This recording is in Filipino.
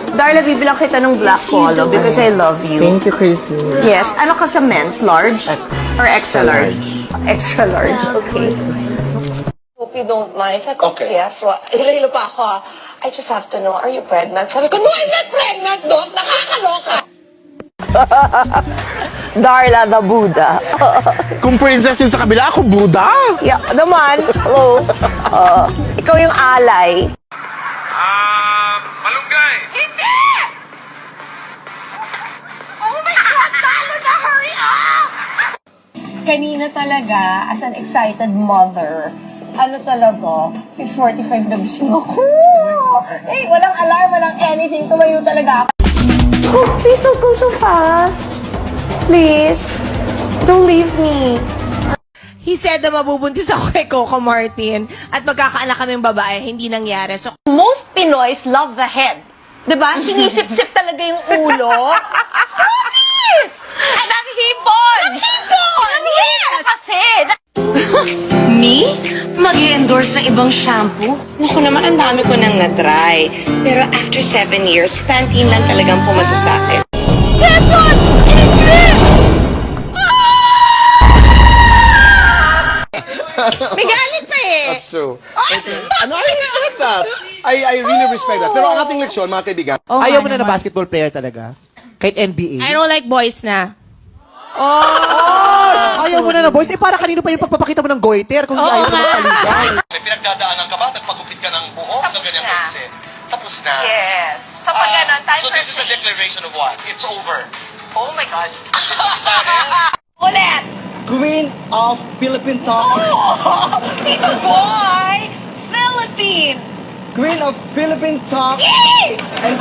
Darla, bibilang kita ng black polo because I love you. Thank you, Chrissy. Yes. Ano ka sa men's? Large? Or extra large? Extra large. Okay. Hope you don't mind. Sabi ko, Okay. yes. Well, hilo-hilo pa ako. I just have to know, are you pregnant? Sabi ko, no, I'm not pregnant, Doc. Nakakaloka. Darla the Buddha. Kung princess yung sa kabila, ako Buddha. Yeah, naman. Hello. Ikaw yung alay. Malunggay! Hindi! Oh my God, talo na, hurry up! Kanina talaga, as an excited mother, ano talaga, 6:45 nagising ako. Eh, walang alarm, walang anything. Tumayo talaga ako. Oh, please don't go so fast. Please. Don't leave me. He said na mabubuntis ako kay Coco Martin at magkakaanak kaming babae. Hindi nangyari. So, Most Pinoys love the head. Diba? Sinisip-sip talaga yung ulo. Promise! Naghipon! Naghipon! Yes! Kasi! Me? Mag-i-endorse ng ibang shampoo? Naku naman, ang dami ko nang na-try. Pero after 7 years, Pantene lang talagang pumasa sa akin. may galit pa eh. That's true. Ano, I respect that. I really respect that. Pero ang ating leksyon, mga kaibigan, Ayaw mo na basketball player talaga? Kahit NBA? I don't like boys na. Ayaw mo na boys? Eh, para kanino pa yung pagpapakita mo ng goiter kung ayaw mo na kaligaw? may pinagdadaanan ka ba? Nagpagupit ka ng buhok na ganyang na. kasi. Tapos na. Yes. So, pag ganun, time So for this is a declaration of what? It's over. Oh my God. Decided. Ulit! Queen of Philippine Talk. Oh, Tito Boy! Philippine! Queen of Philippine Talk Yay! and